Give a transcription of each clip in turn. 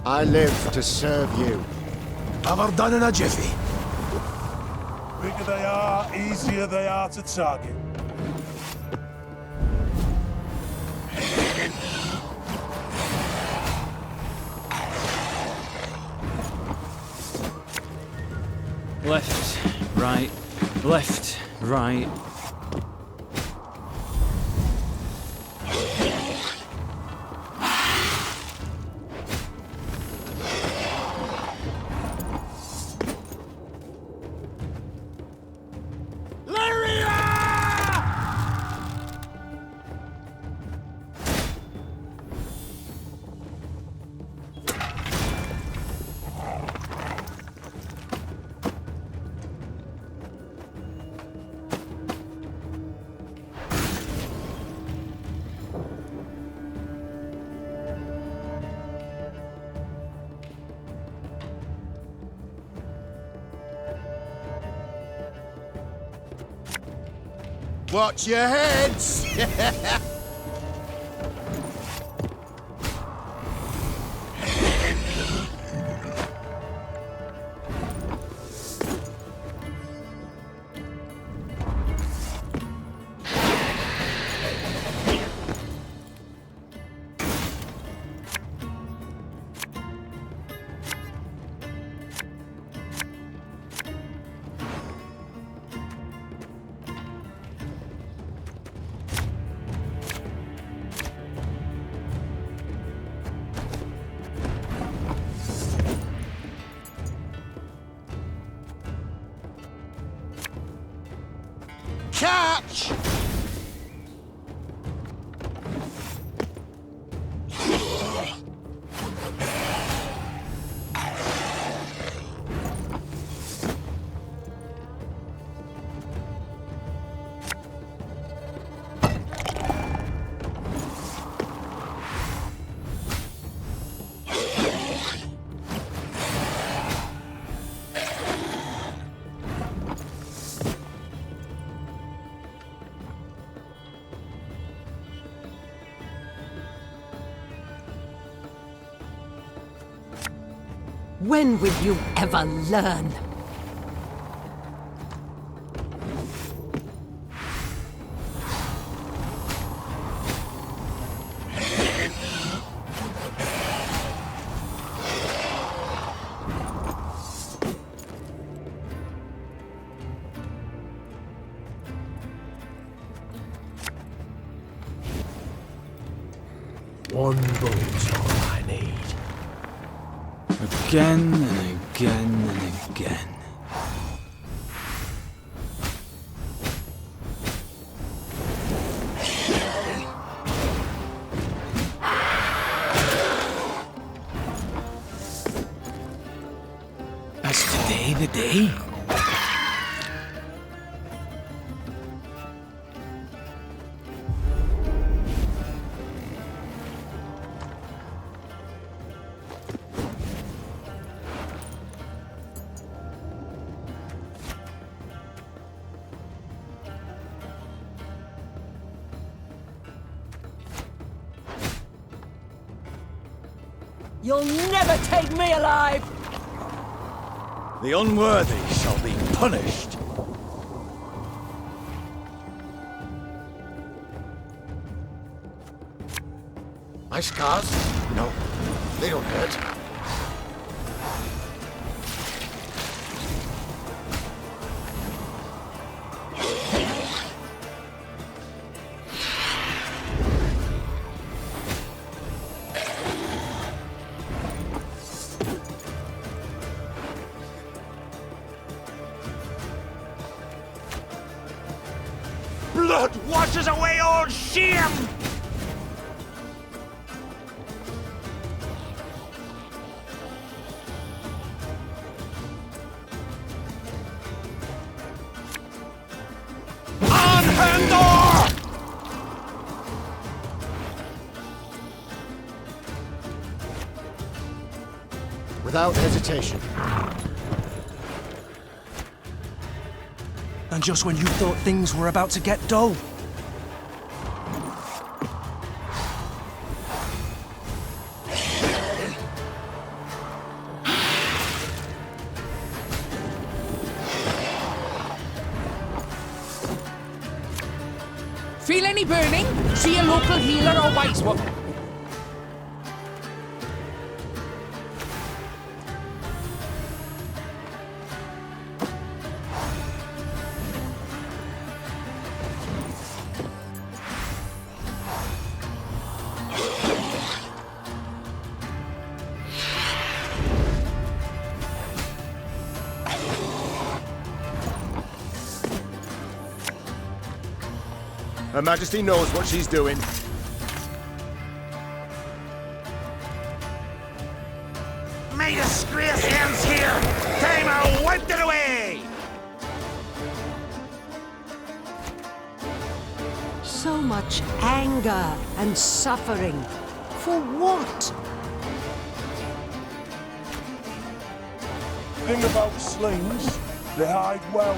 I live to serve you. Have done in a jiffy. Bigger they are, easier they are to target. Left, right, left, right. Watch your heads! Catch! When will you ever learn? One bullet's all I need. Again and again and again. Is today the day? You'll never take me alive! The unworthy shall be punished. My scars? No, they don't hurt. Blood washes away all shame! On her door! Without hesitation. And just when you thought things were about to get dull. Feel any burning? See a local healer or wise woman. Her Majesty knows what she's doing. May disgrace ends here! Time I wiped it away! So much anger and suffering. For what? Thing about slings, they hide well.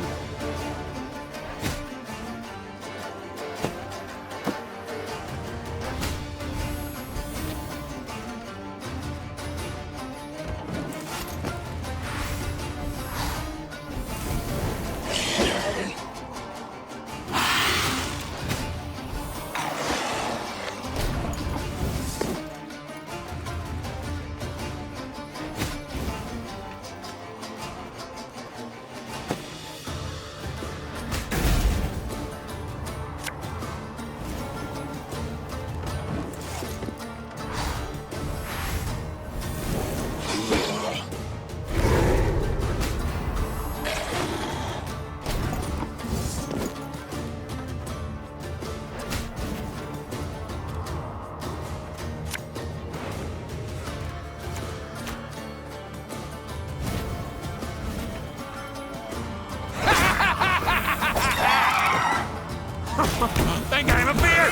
Think I'm a beer!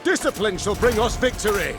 Discipline shall bring us victory!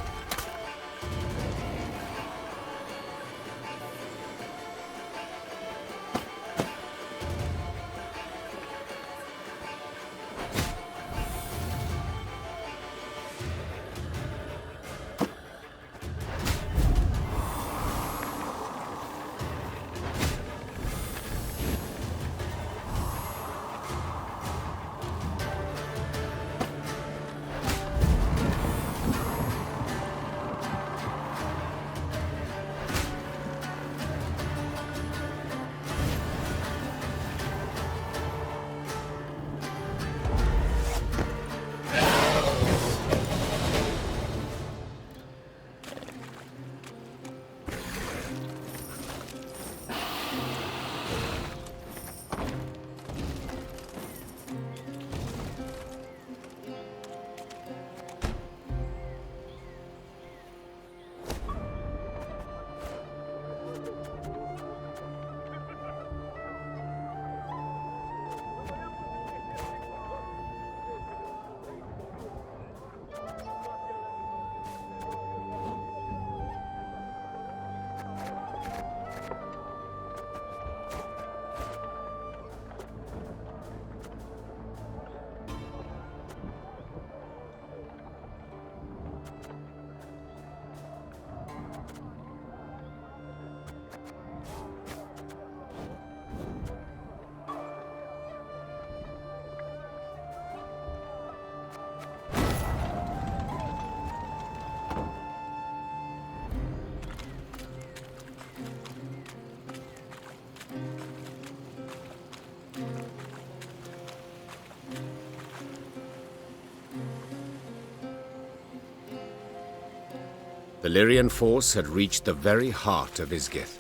The Lyrian force had reached the very heart of Isgith.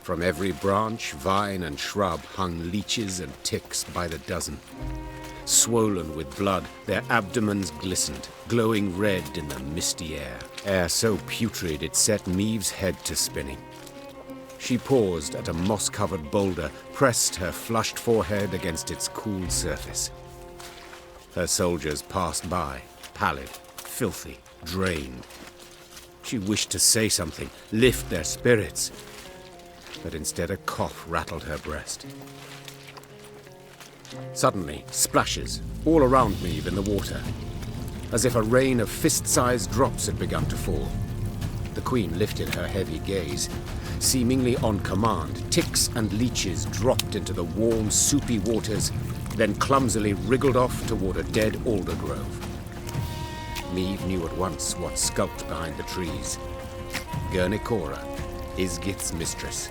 From every branch, vine, and shrub hung leeches and ticks by the dozen. Swollen with blood, their abdomens glistened, glowing red in the misty air. Air so putrid it set Meve's head to spinning. She paused at a moss-covered boulder, pressed her flushed forehead against its cool surface. Her soldiers passed by, pallid, filthy, drained. She wished to say something, lift their spirits, but instead a cough rattled her breast. Suddenly, splashes all around Meve in the water, as if a rain of fist-sized drops had begun to fall. The Queen lifted her heavy gaze. Seemingly on command, ticks and leeches dropped into the warm, soupy waters, then clumsily wriggled off toward a dead alder grove. Meve knew at once what skulked behind the trees. Gurnikora, Isgith's mistress.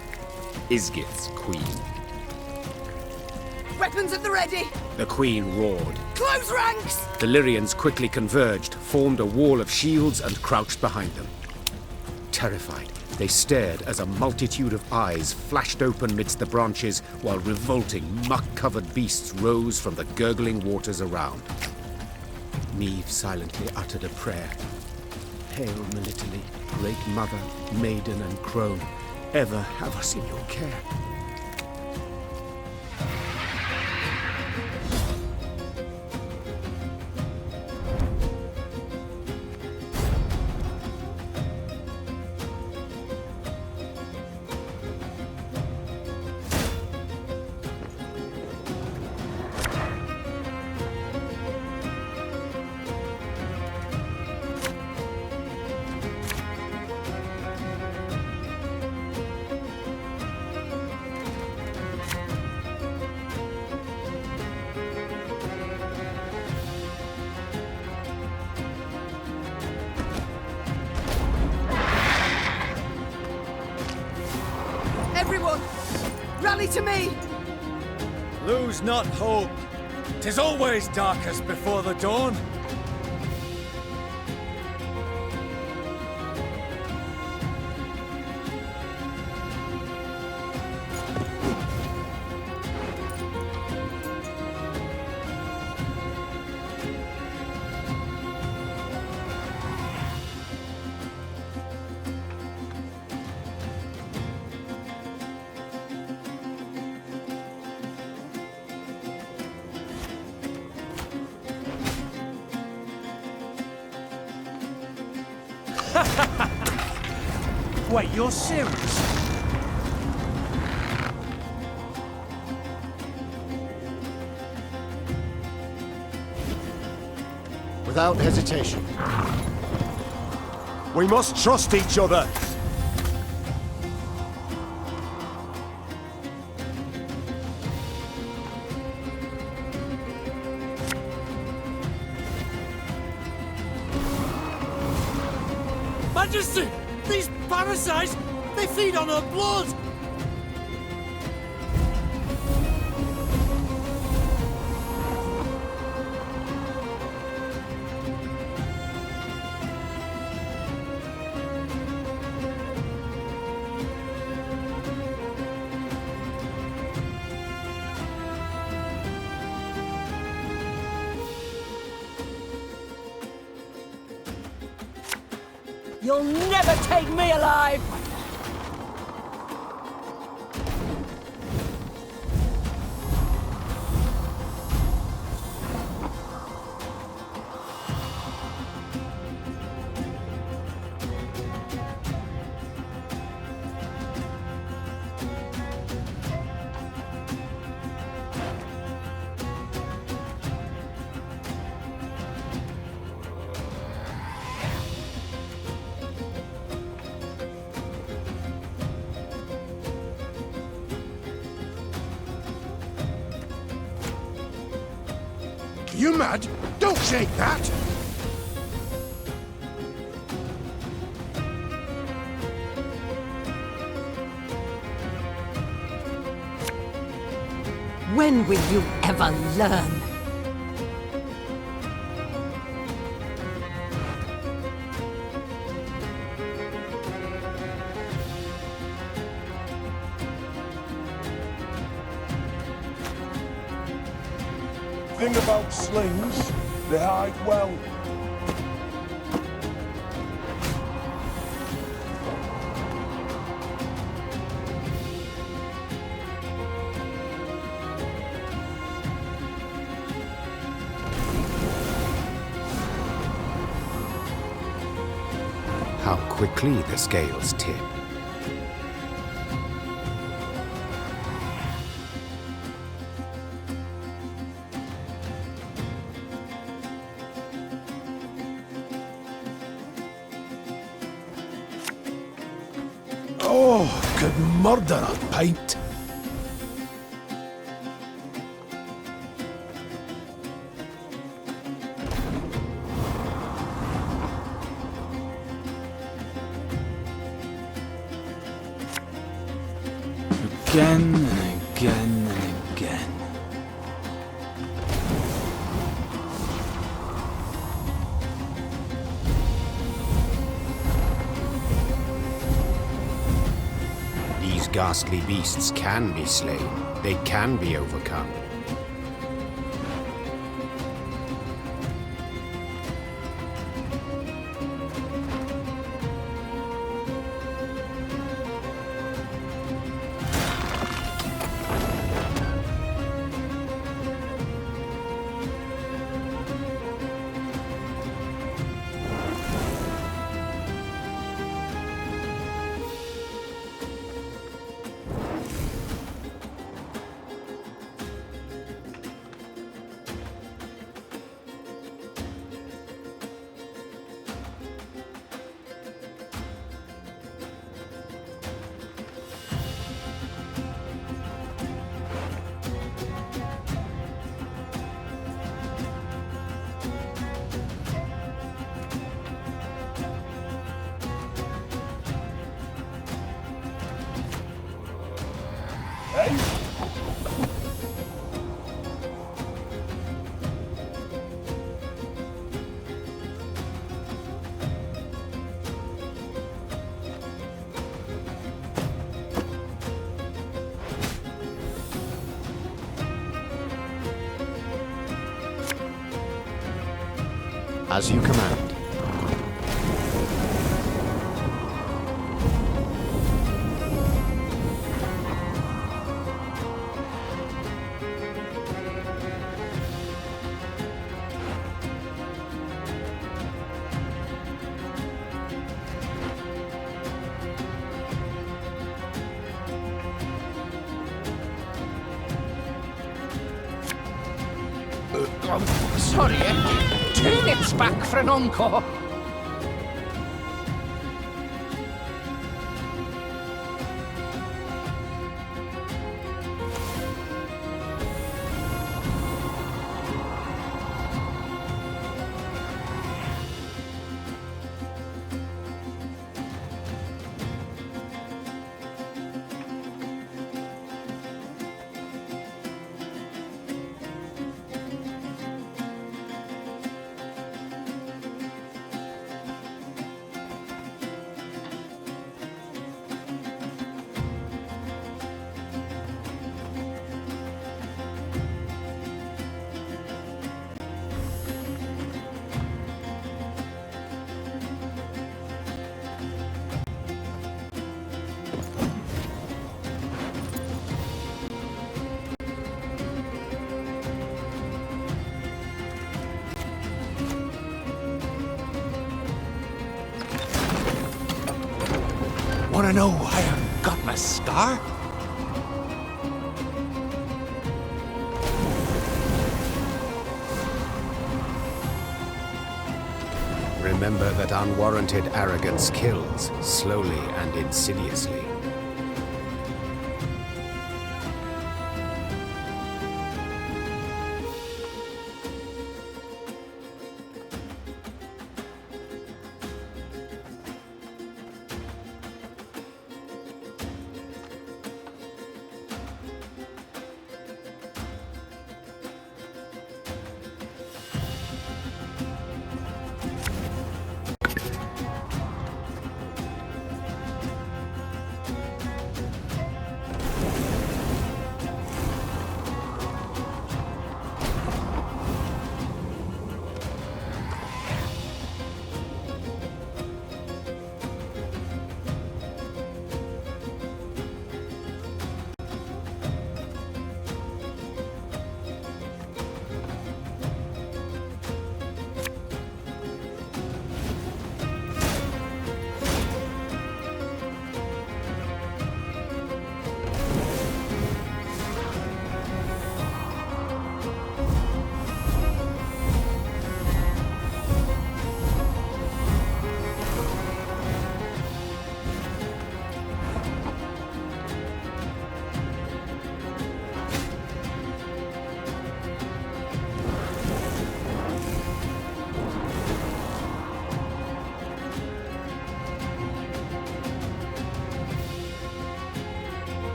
Isgith's queen. Weapons at the ready! The Queen roared. Close ranks! The Lyrians quickly converged, formed a wall of shields, and crouched behind them. Terrified, they stared as a multitude of eyes flashed open midst the branches while revolting, muck-covered beasts rose from the gurgling waters around. Meve silently uttered a prayer. Hail, Melitele, great mother, maiden and crone, ever have us in your care. Everyone, rally to me! Lose not hope. 'Tis always darkest before the dawn. Wait, you're serious? Without hesitation. We must trust each other. Majesty! These parasites! They feed on her blood! You'll never take me alive! You mad? Don't shake that! When will you ever learn? Thing about slings, they hide well. quickly the scales tip. Oh, could murder a pint. Again and again and again. These ghastly beasts can be slain. They can be overcome. As you command. Sorry, turnips back for an encore. Wanna know why I got my scar? Remember that unwarranted arrogance kills, slowly and insidiously.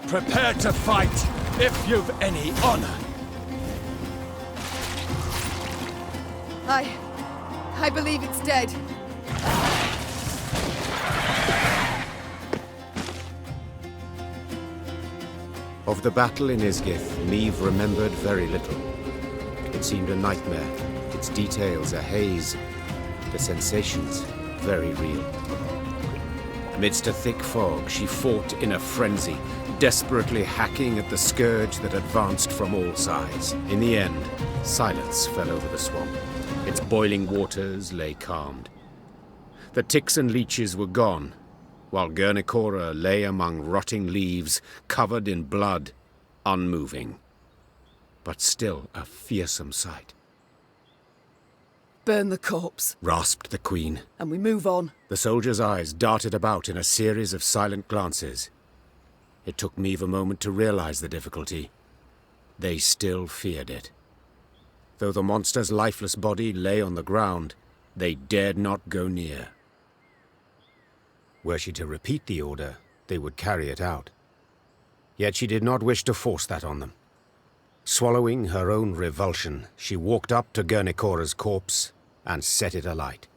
Prepare to fight, if you've any honor. I believe it's dead. Of the battle in Isgith, Meve remembered very little. It seemed a nightmare, its details a haze, the sensations very real. Amidst a thick fog, she fought in a frenzy, desperately hacking at the scourge that advanced from all sides. In the end, silence fell over the swamp. Its boiling waters lay calmed. The ticks and leeches were gone, while Guernicora lay among rotting leaves, covered in blood, unmoving. But still a fearsome sight. Burn the corpse, Rasped the Queen. and we move on. The soldier's eyes darted about in a series of silent glances. It took Meve a moment to realize the difficulty. They still feared it. Though the monster's lifeless body lay on the ground, they dared not go near. Were she to repeat the order, they would carry it out. Yet she did not wish to force that on them. Swallowing her own revulsion, she walked up to Guernicora's corpse and set it alight.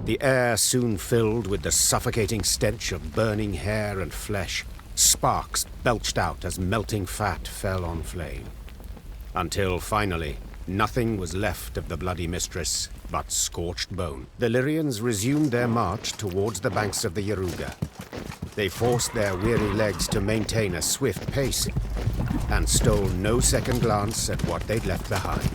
The air soon filled with the suffocating stench of burning hair and flesh. Sparks belched out as melting fat fell on flame. Until finally, nothing was left of the bloody mistress but scorched bone. The Lyrians resumed their march towards the banks of the Yaruga. They forced their weary legs to maintain a swift pace and stole no second glance at what they'd left behind.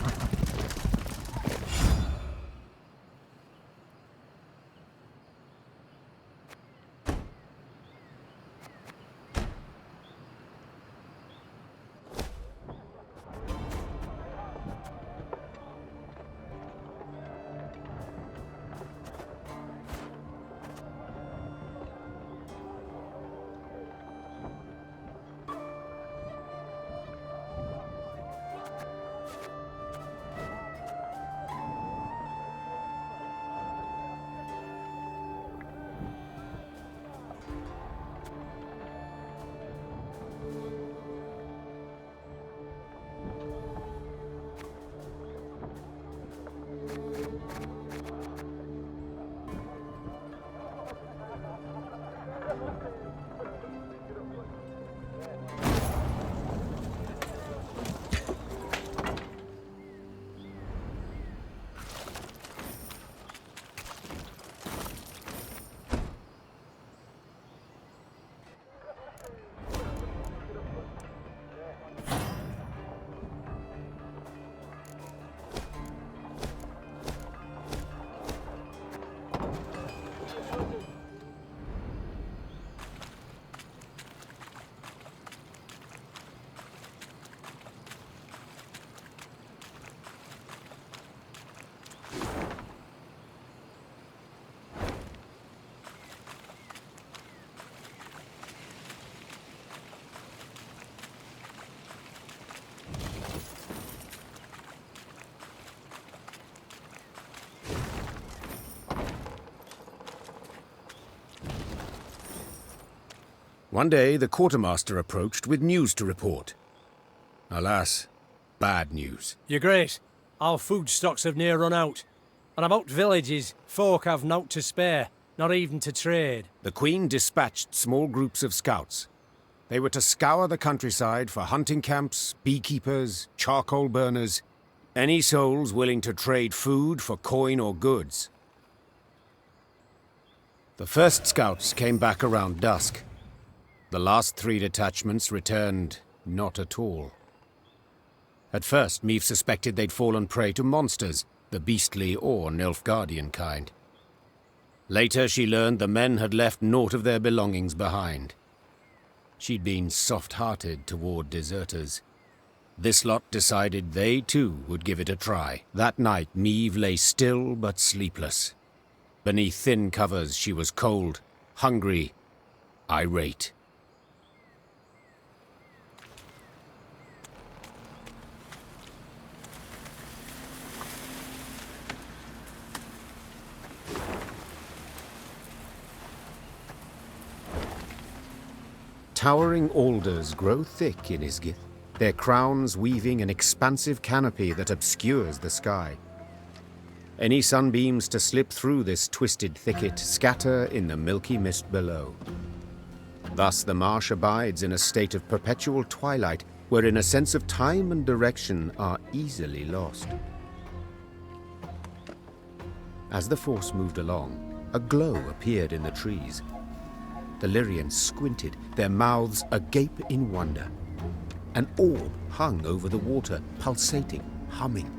One day, the quartermaster approached with news to report. Alas, bad news. Your Grace, our food stocks have near run out. And about villages, folk have naught to spare, not even to trade. The Queen dispatched small groups of scouts. They were to scour the countryside for hunting camps, beekeepers, charcoal burners, any souls willing to trade food for coin or goods. The first scouts came back around dusk. The last 3 detachments returned not at all. At first, Meve suspected they'd fallen prey to monsters, the beastly or Nilfgaardian kind. Later, she learned the men had left naught of their belongings behind. She'd been soft-hearted toward deserters. This lot decided they, too, would give it a try. That night, Meve lay still but sleepless. Beneath thin covers, she was cold, hungry, irate. Towering alders grow thick in Isgith, their crowns weaving an expansive canopy that obscures the sky. Any sunbeams to slip through this twisted thicket scatter in the milky mist below. Thus the marsh abides in a state of perpetual twilight, wherein a sense of time and direction are easily lost. As the force moved along, a glow appeared in the trees. The Lyrians squinted, their mouths agape in wonder. An orb hung over the water, pulsating, humming.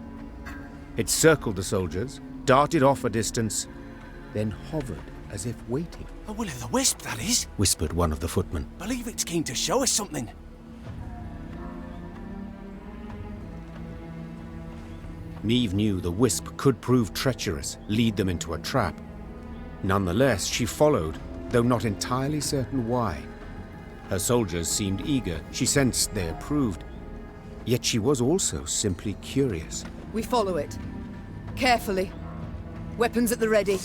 It circled the soldiers, darted off a distance, then hovered as if waiting. A will-o'-the-wisp, that is. Whispered one of the footmen. Believe it's keen to show us something. Meve knew the wisp could prove treacherous, lead them into a trap. Nonetheless, she followed, though not entirely certain why. Her soldiers seemed eager, she sensed they approved. Yet she was also simply curious. We follow it. Carefully. Weapons at the ready.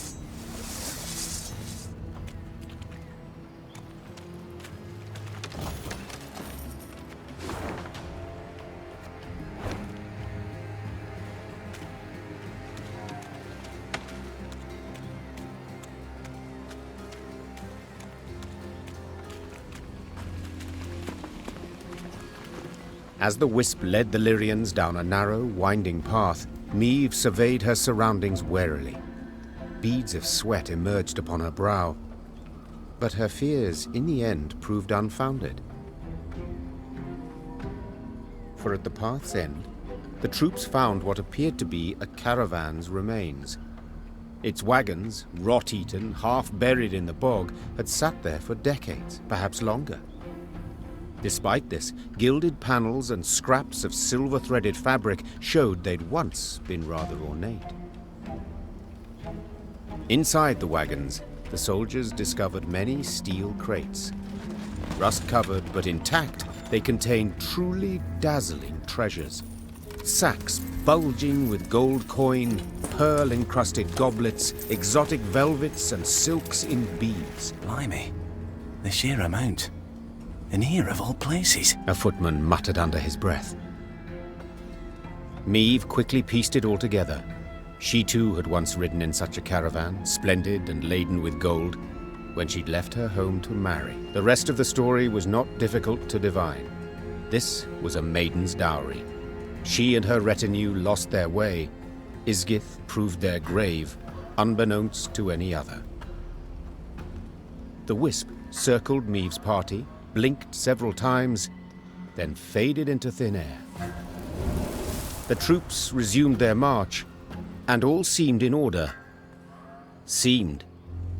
As the wisp led the Lyrians down a narrow, winding path, Meve surveyed her surroundings warily. Beads of sweat emerged upon her brow, but her fears in the end proved unfounded. For at the path's end, the troops found what appeared to be a caravan's remains. Its wagons, rot-eaten, half-buried in the bog, had sat there for decades, perhaps longer. Despite this, gilded panels and scraps of silver-threaded fabric showed they'd once been rather ornate. Inside the wagons, the soldiers discovered many steel crates. Rust-covered but intact, they contained truly dazzling treasures. Sacks bulging with gold coin, pearl-encrusted goblets, exotic velvets and silks in beads. Blimey. The sheer amount. And here of all places. A footman muttered under his breath. Meve quickly pieced it all together. She too had once ridden in such a caravan, splendid and laden with gold, when she'd left her home to marry. The rest of the story was not difficult to divine. This was a maiden's dowry. She and her retinue lost their way. Isgith proved their grave, unbeknownst to any other. The wisp circled Meve's party, blinked several times, then faded into thin air. The troops resumed their march, and all seemed in order. Seemed,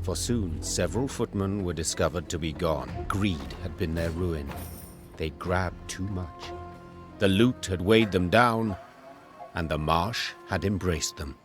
for soon several footmen were discovered to be gone. Greed had been their ruin. They'd grabbed too much. The loot had weighed them down, and the marsh had embraced them.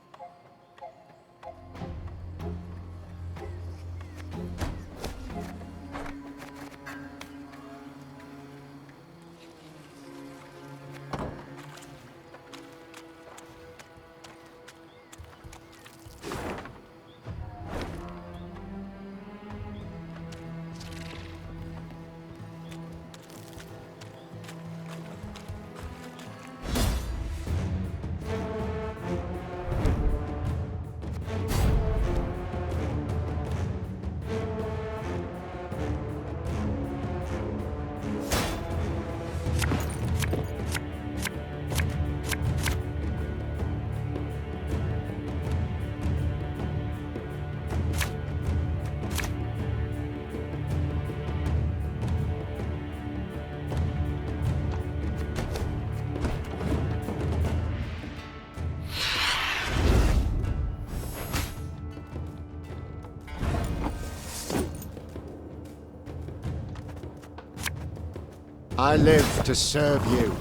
I live to serve you.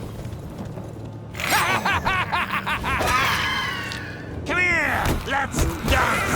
Come here! Let's dance!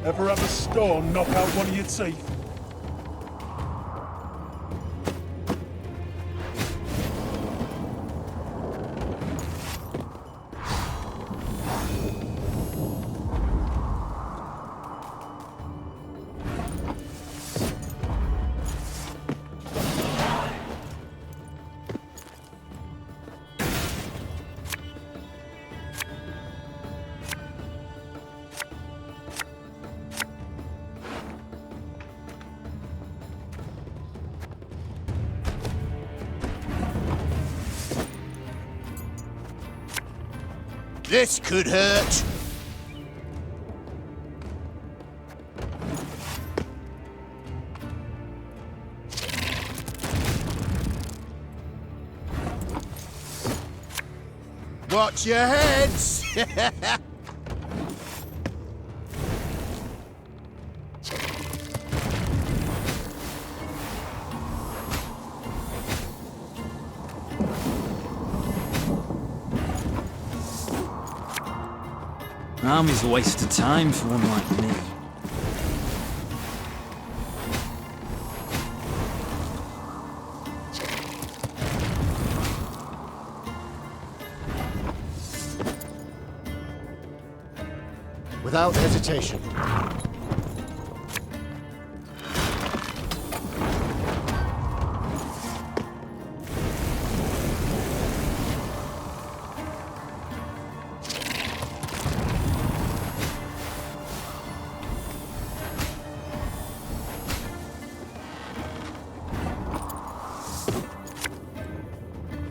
Ever have a stone knock out one of your teeth? This could hurt. Watch your heads! Army's a waste of time for one like me. Without hesitation.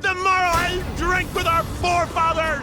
Tomorrow I'll drink with our forefathers!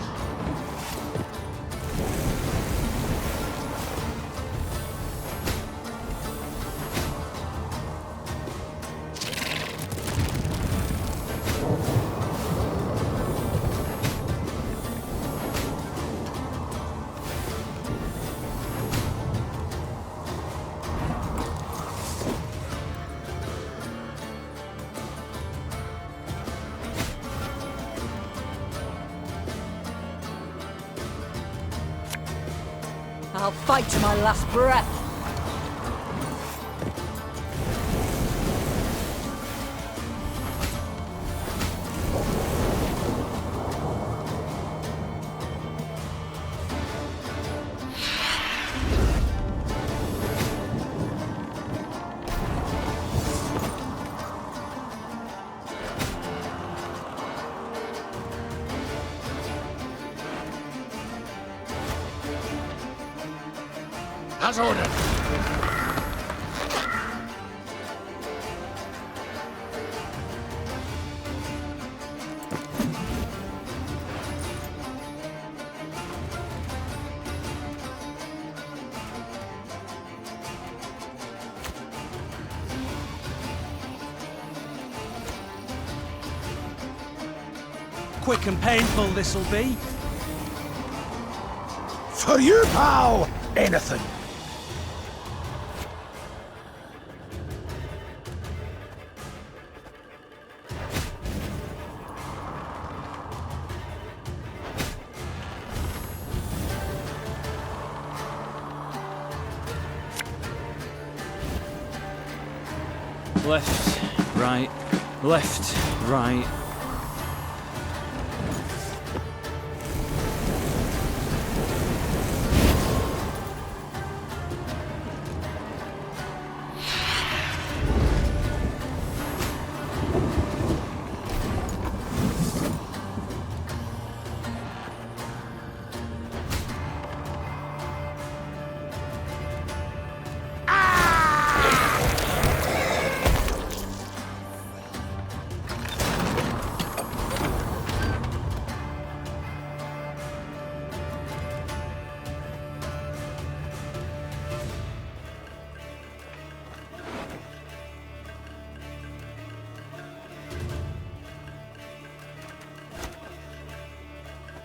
I'll fight to my last breath. As ordered. Quick and painful this'll be. For you, pal! Anything. Left, right, left, right.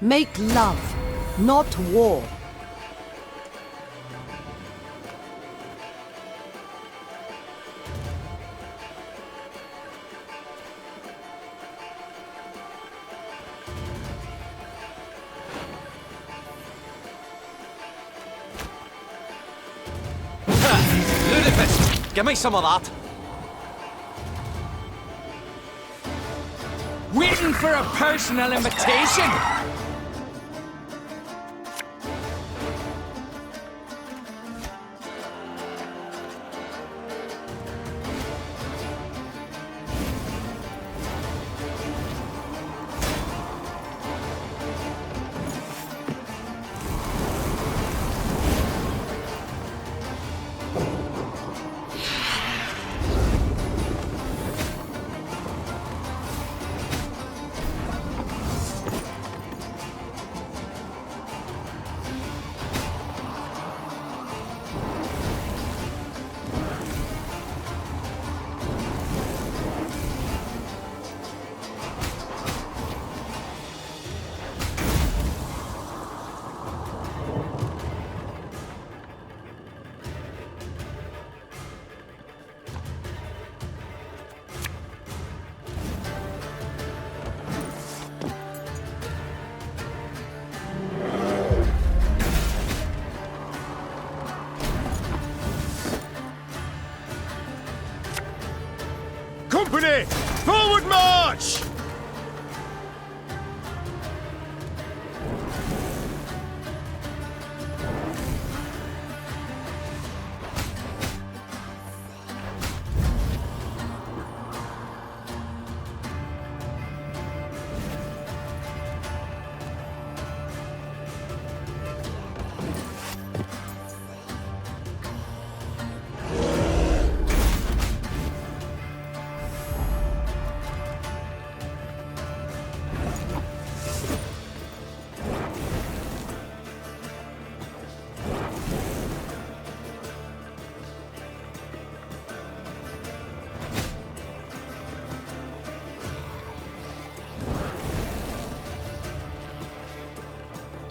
Make love, not war. Give me some of that. Waiting for a personal invitation? Company! Forward march!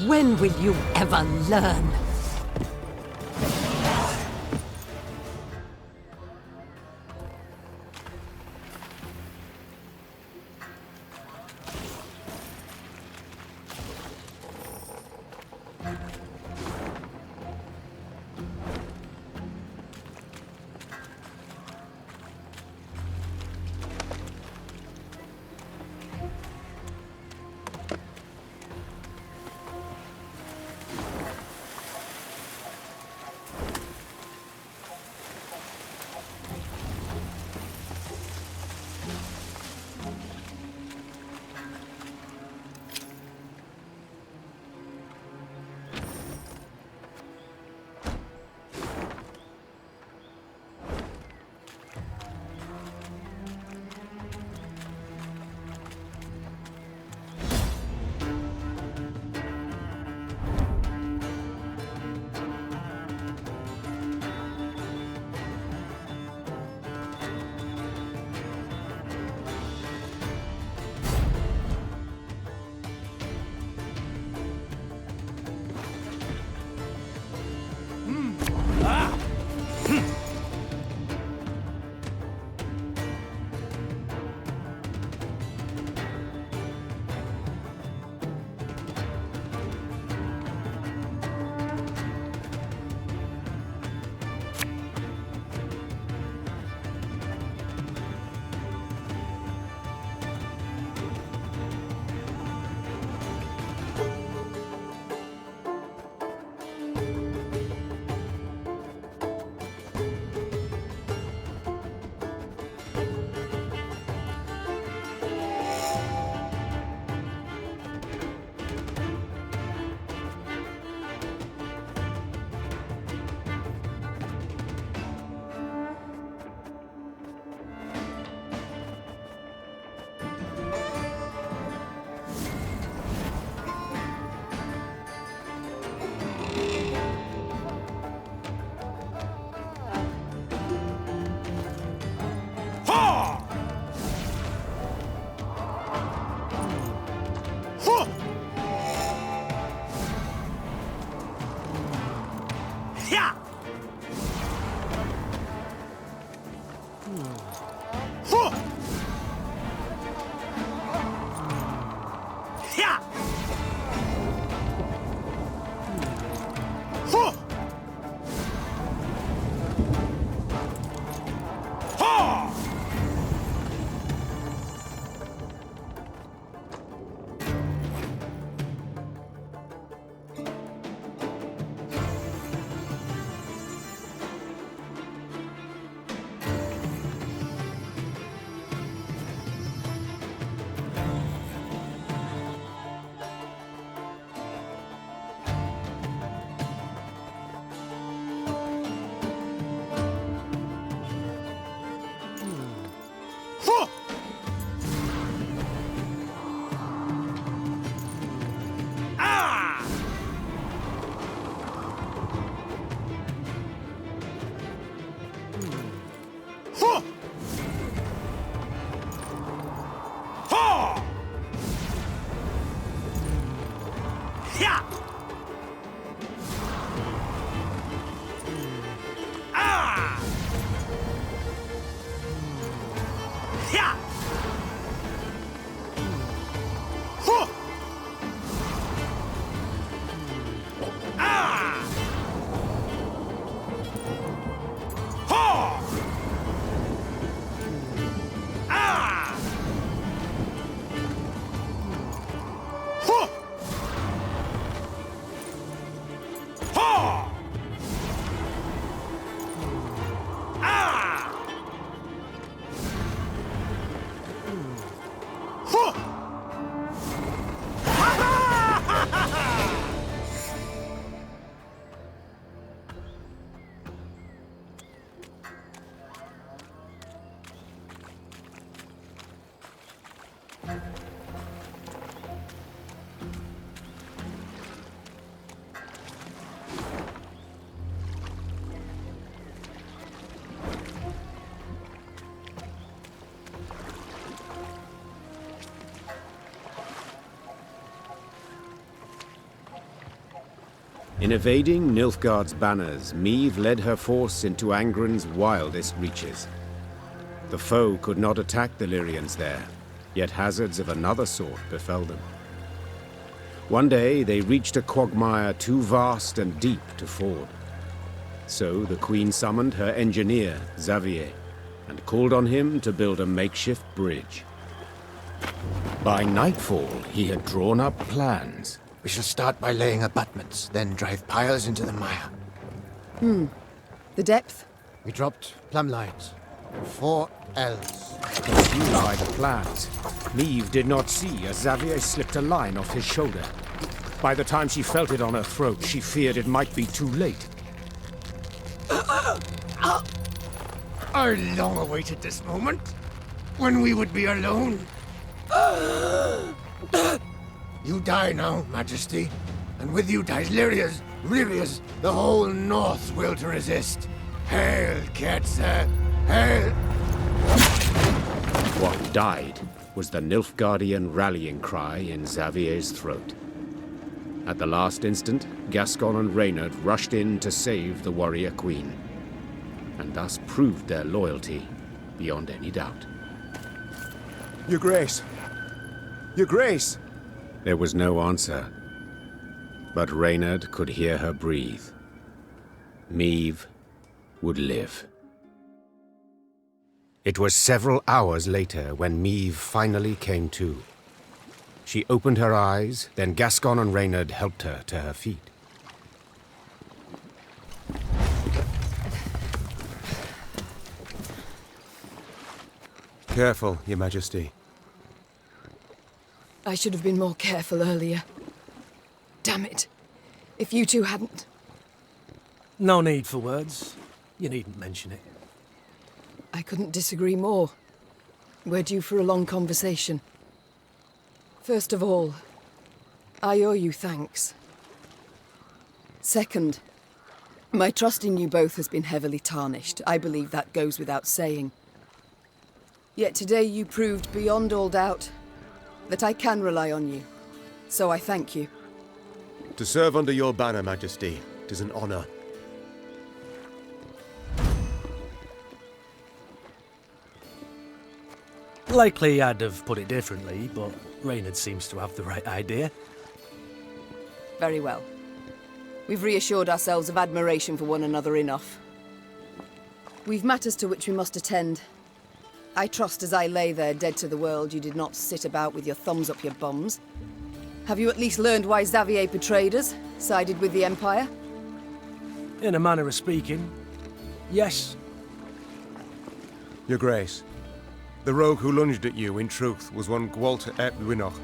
When will you ever learn? Yeah! Ah! Yeah! Huh! Ah! Huh! Ah! Huh! Huh! Ah! Huh! Ha ha ha ha ha! In evading Nilfgaard's banners, Meve led her force into Angren's wildest reaches. The foe could not attack the Lyrians there, yet hazards of another sort befell them. One day they reached a quagmire too vast and deep to ford. So the Queen summoned her engineer, Xavier, and called on him to build a makeshift bridge. By nightfall, he had drawn up plans. We shall start by laying abutments, then drive piles into the mire. The depth? We dropped plumb lines. 4 L's. Confused by the plans, Meve did not see as Xavier slipped a line off his shoulder. By the time she felt it on her throat, she feared it might be too late. I long awaited this moment, when we would be alone. You die now, Majesty, and with you dies Lyria's, Rivia's, the whole North's will to resist. Hail, Ketzer! Hail! What died was the Nilfgaardian rallying cry in Xavier's throat. At the last instant, Gascon and Reynard rushed in to save the warrior queen, and thus proved their loyalty beyond any doubt. Your Grace! Your Grace! There was no answer, but Reynard could hear her breathe. Meve would live. It was several hours later when Meve finally came to. She opened her eyes, then Gascon and Reynard helped her to her feet. Careful, Your Majesty. I should have been more careful earlier. Damn it. If you two hadn't... No need for words. You needn't mention it. I couldn't disagree more. We're due for a long conversation. First of all, I owe you thanks. Second, my trust in you both has been heavily tarnished. I believe that goes without saying. Yet today you proved beyond all doubt that I can rely on you. So I thank you. To serve under your banner, Majesty, 'tis an honor. Likely I'd have put it differently, but Reynard seems to have the right idea. Very well. We've reassured ourselves of admiration for one another enough. We've matters to which we must attend. I trust as I lay there dead to the world, you did not sit about with your thumbs up your bums. Have you at least learned why Xavier betrayed us, sided with the Empire? In a manner of speaking, yes. Your Grace, the rogue who lunged at you, in truth, was one Gwalt ep Winoch,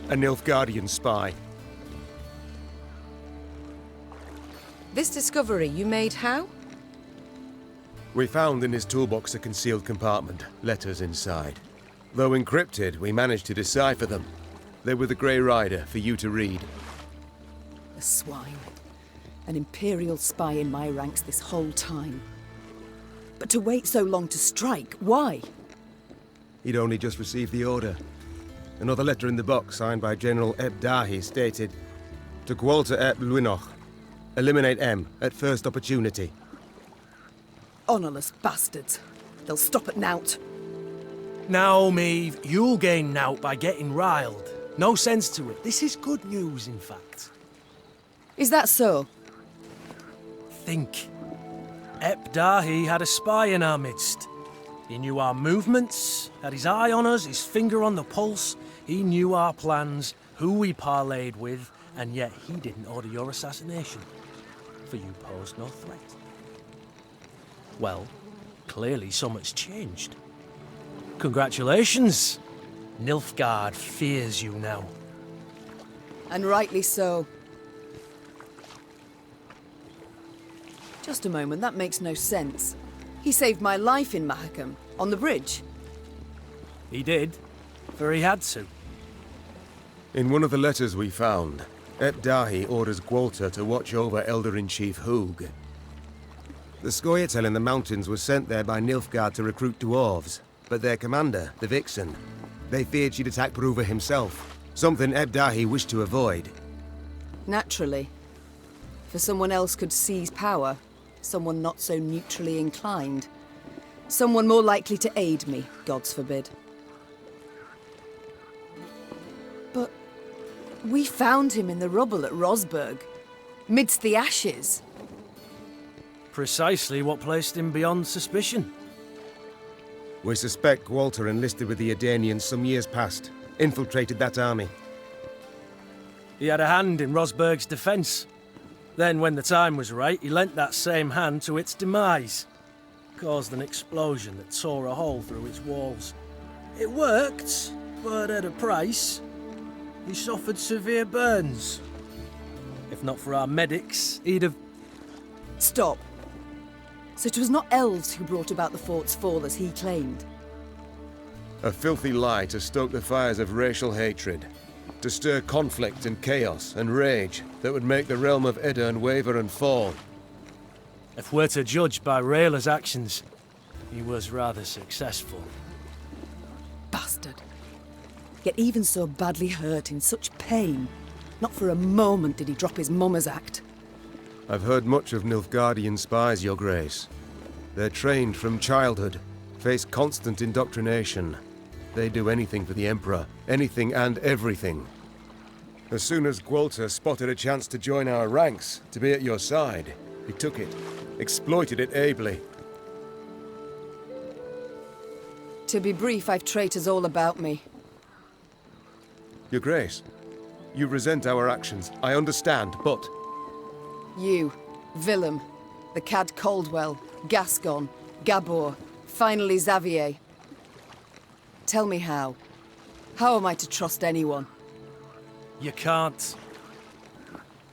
a Nilfgaardian spy. This discovery you made how? We found in his toolbox a concealed compartment, letters inside. Though encrypted, we managed to decipher them. They were the Grey Rider for you to read. A swine. An Imperial spy in my ranks this whole time. But to wait so long to strike, why? He'd only just received the order. Another letter in the box, signed by General Ebdahi, stated, To Gwalter ep Luinoch. Eliminate M at first opportunity. Honourless bastards. They'll stop at nout. Now, Meve, you'll gain nout by getting riled. No sense to it. This is good news, in fact. Is that so? Think. Ep Dahi had a spy in our midst. He knew our movements, had his eye on us, his finger on the pulse. He knew our plans, who we parlayed with, and yet he didn't order your assassination. For you posed no threat. Well, clearly so much changed. Congratulations! Nilfgaard fears you now. And rightly so. Just a moment, that makes no sense. He saved my life in Mahakam, on the bridge. He did, for he had to. In one of the letters we found, Ep Dahi orders Gwalter to watch over Elder-in-Chief Hoog. The Storyteller in the mountains was sent there by Nilfgaard to recruit dwarves, but their commander, the Vixen, they feared she'd attack Bruva himself, something Ep Dahi wished to avoid. Naturally. For someone else could seize power, someone not so neutrally inclined. Someone more likely to aid me, gods forbid. But we found him in the rubble at Rosberg, midst the ashes. Precisely what placed him beyond suspicion. We suspect Gwalter enlisted with the Edanians some years past, infiltrated that army. He had a hand in Rosberg's defense. Then, when the time was right, he lent that same hand to its demise. Caused an explosion that tore a hole through its walls. It worked, but at a price. He suffered severe burns. If not for our medics, he'd have... Stop. So it was not elves who brought about the fort's fall as he claimed? A filthy lie to stoke the fires of racial hatred, to stir conflict and chaos and rage that would make the realm of Edirn waver and fall. If we're to judge by Rayla's actions, he was rather successful. Bastard. Yet even so badly hurt, in such pain, not for a moment did he drop his mummer's act. I've heard much of Nilfgaardian spies, Your Grace. They're trained from childhood, face constant indoctrination. They do anything for the Emperor, anything and everything. As soon as Gwalter spotted a chance to join our ranks, to be at your side, he took it, exploited it ably. To be brief, I've traitors all about me. Your Grace, you resent our actions, I understand, but... You, Willem, the Cad Caldwell, Gascon, Gabor, finally Xavier. Tell me how. How am I to trust anyone? You can't.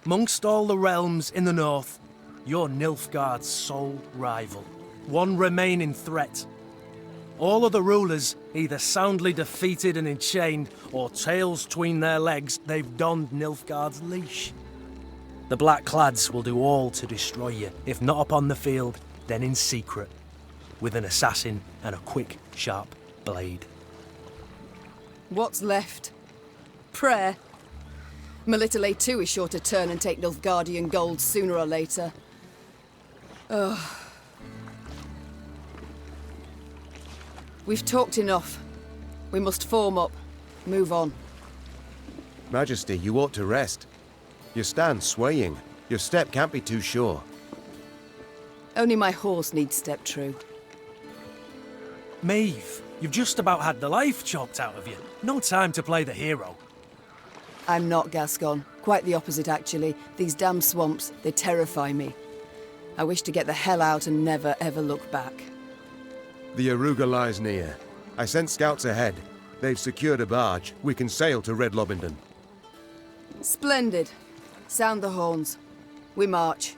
Amongst all the realms in the north, you're Nilfgaard's sole rival. One remaining threat. All other rulers either soundly defeated and enchained, or tails tween their legs, they've donned Nilfgaard's leash. The Black-Clads will do all to destroy you, if not upon the field, then in secret, with an assassin and a quick, sharp blade. What's left? Prayer? Melitele too is sure to turn and take Nilfgaardian gold sooner or later. Ugh. We've talked enough. We must form up. Move on. Majesty, you ought to rest. You stand swaying. Your step can't be too sure. Only my horse needs step true. Meve, you've just about had the life choked out of you. No time to play the hero. I'm not Gascon. Quite the opposite, actually. These damn swamps, they terrify me. I wish to get the hell out and never, ever look back. The Aruga lies near. I sent scouts ahead. They've secured a barge. We can sail to Red Lobington. Splendid. Sound the horns. We march.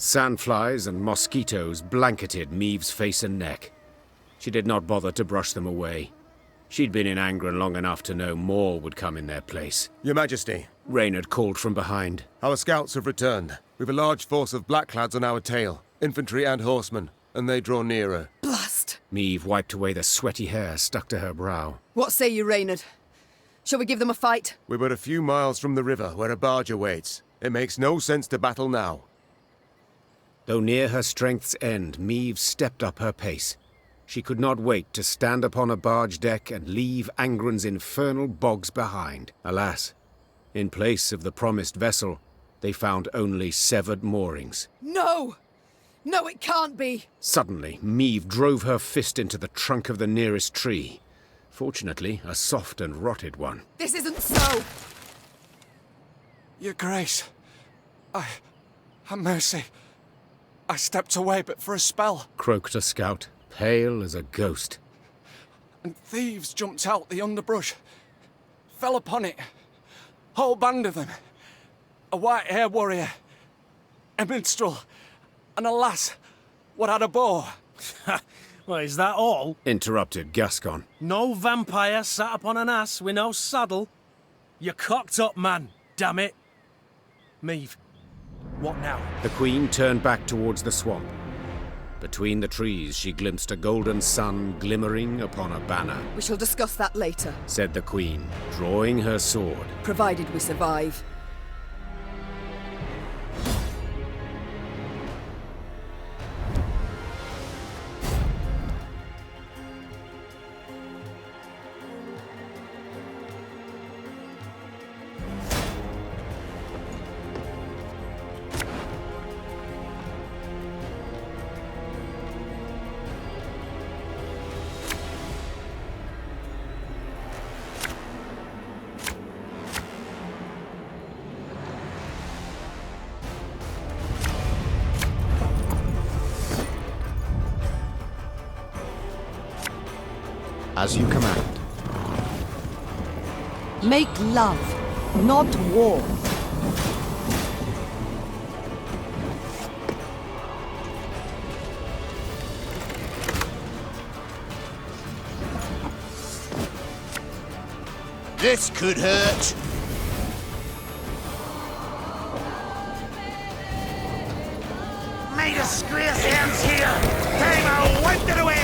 Sandflies and mosquitoes blanketed Meve's face and neck. She did not bother to brush them away. She'd been in Angren long enough to know more would come in their place. Your Majesty, Reynard called from behind. our scouts have returned. We've a large force of blackclads on our tail, infantry and horsemen, and they draw nearer. Blast! Meve wiped away the sweaty hair stuck to her brow. What say you, Reynard? Shall we give them a fight? We're but a few miles from the river, where a barge awaits. It makes no sense to battle now. Though near her strength's end, Meve stepped up her pace. She could not wait to stand upon a barge deck and leave Angren's infernal bogs behind. Alas, in place of the promised vessel, they found only severed moorings. No! No, it can't be! Suddenly, Meve drove her fist into the trunk of the nearest tree. Fortunately, a soft and rotted one. This isn't so! Your Grace, have mercy. I stepped away but for a spell. Croaked a scout, pale as a ghost. And thieves jumped out the underbrush. Fell upon it. Whole band of them. A white-hair warrior. A minstrel. And a lass. What had a bow. Well, is that all? Interrupted Gascon. No vampire sat upon an ass with no saddle? You're cocked up, man. Damn it. Meve, what now? The Queen turned back towards the swamp. Between the trees, she glimpsed a golden sun glimmering upon a banner. We shall discuss that later, Said the Queen, drawing her sword. provided we survive. As you command. Make love, not war. This could hurt. May disgrace ends here. Time I wiped it away.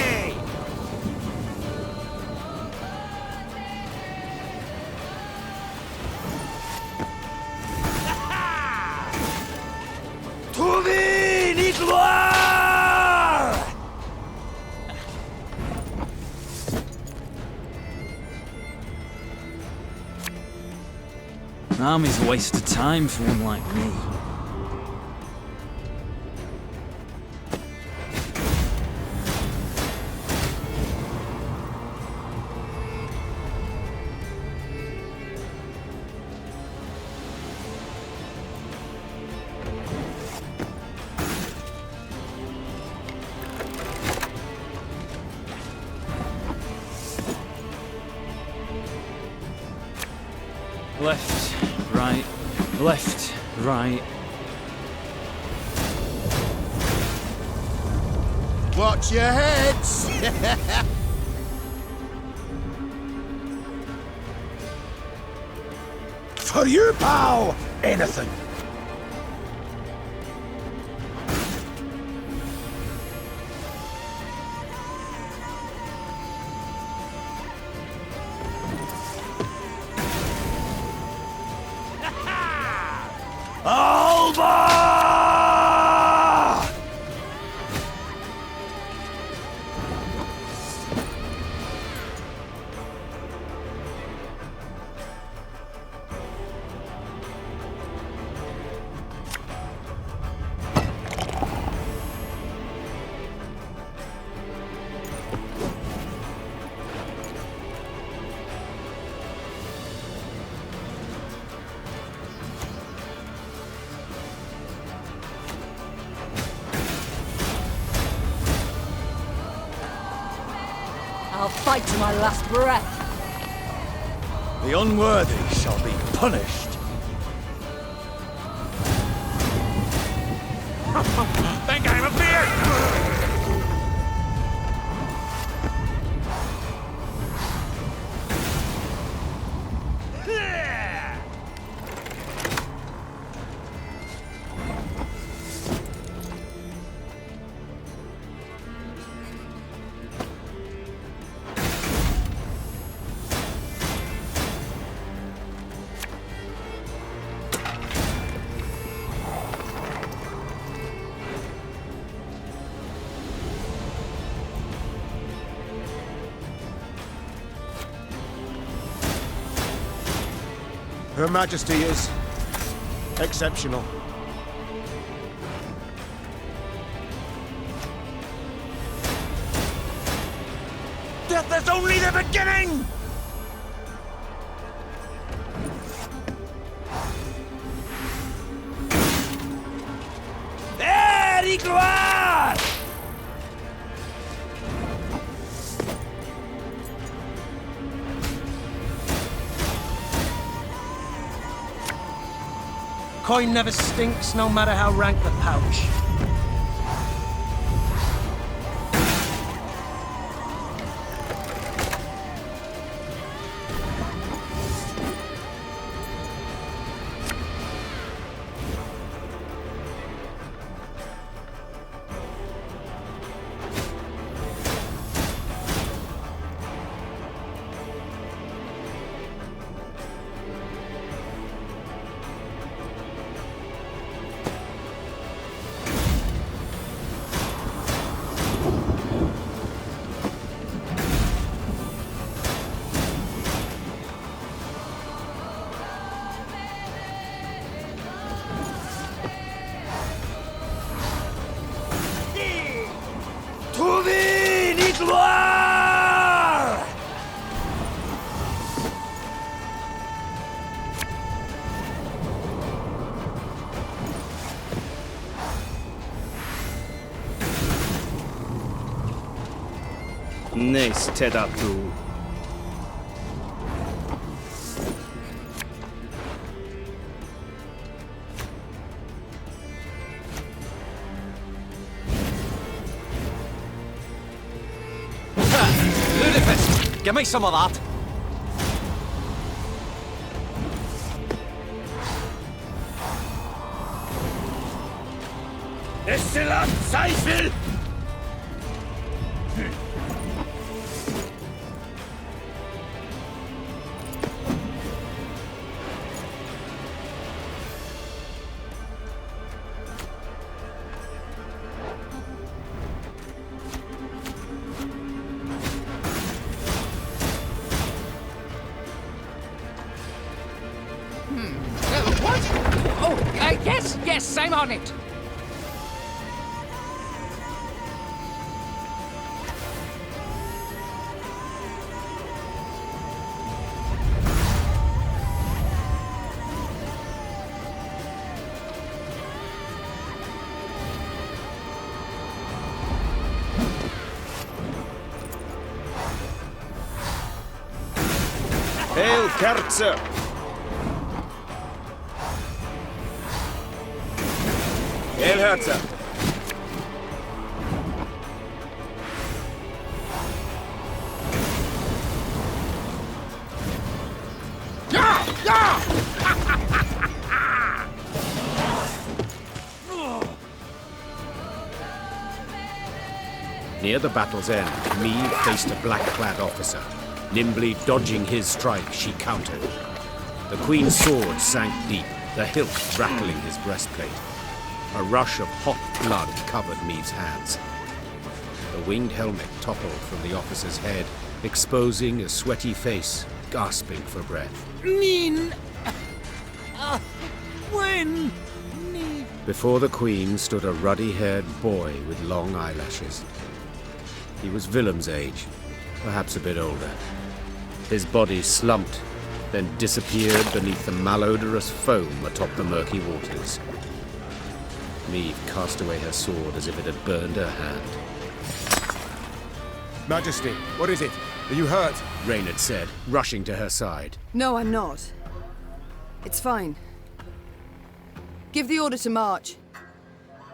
An army's a waste of time for one like me. Left, right, left, right. Watch your heads! For you, pal! Anything! I'll fight to my last breath. The unworthy shall be punished. Think I'm afeard? Her Majesty is exceptional. Death is only the beginning! There y gloire! Coin never stinks, no matter how rank the pouch. Nice Tedatu. Ludicrous! Give me some of that! Exzellent Zweifel! What? Oh, yes, I'm on it. Hail Kerzer! Hail Herzer! Near the battle's end, Meve faced a black-clad officer. Nimbly dodging his strike, she countered. The Queen's sword sank deep, the hilt rattling his breastplate. A rush of hot blood covered Meve's hands. The winged helmet toppled from the officer's head, exposing a sweaty face, gasping for breath. Nin! When? Before the Queen stood a ruddy-haired boy with long eyelashes. He was Willem's age, perhaps a bit older. His body slumped, then disappeared beneath the malodorous foam atop the murky waters. Meve cast away her sword as if it had burned her hand. Majesty, what is it? Are you hurt? Reynard said, rushing to her side. No, I'm not. It's fine. Give the order to march.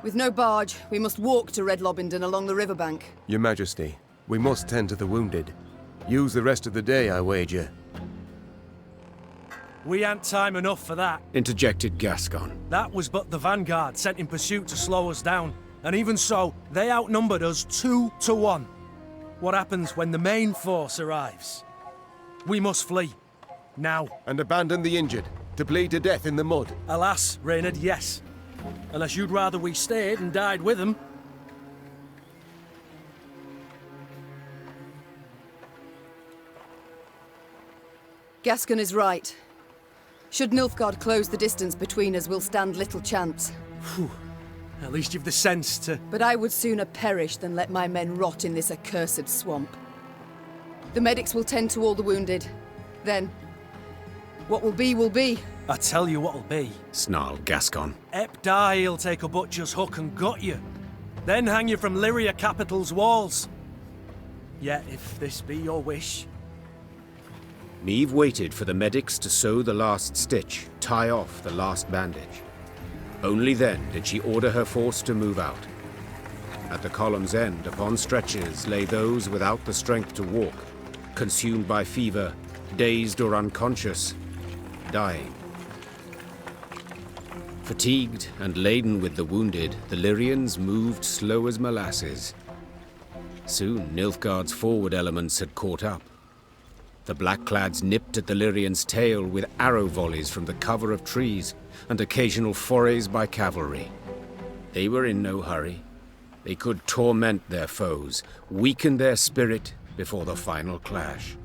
With no barge, we must walk to Red Lobington along the riverbank. Your Majesty, we must tend to the wounded. Use the rest of the day, I wager. We ain't time enough for that. Interjected Gascon. That was but the vanguard sent in pursuit to slow us down. And even so, they outnumbered us 2 to 1. What happens when the main force arrives? We must flee. Now. And abandon the injured, to bleed to death in the mud. Alas, Reynard, yes. Unless you'd rather we stayed and died with them. Gascon is right. Should Nilfgaard close the distance between us, we'll stand little chance. Phew. At least you've the sense to... But I would sooner perish than let my men rot in this accursed swamp. The medics will tend to all the wounded. Then, what will be, will be. I tell you what'll be. Snarled Gascon. Ep die, he'll take a butcher's hook and gut you. Then hang you from Lyria capital's walls. Yet, if this be your wish... Meve waited for the medics to sew the last stitch, tie off the last bandage. Only then did she order her force to move out. At the column's end, upon stretchers, lay those without the strength to walk, consumed by fever, dazed or unconscious, dying. Fatigued and laden with the wounded, the Lyrians moved slow as molasses. Soon, Nilfgaard's forward elements had caught up. The Blackclads nipped at the Lyrians' tail with arrow volleys from the cover of trees and occasional forays by cavalry. They were in no hurry. They could torment their foes, weaken their spirit before the final clash.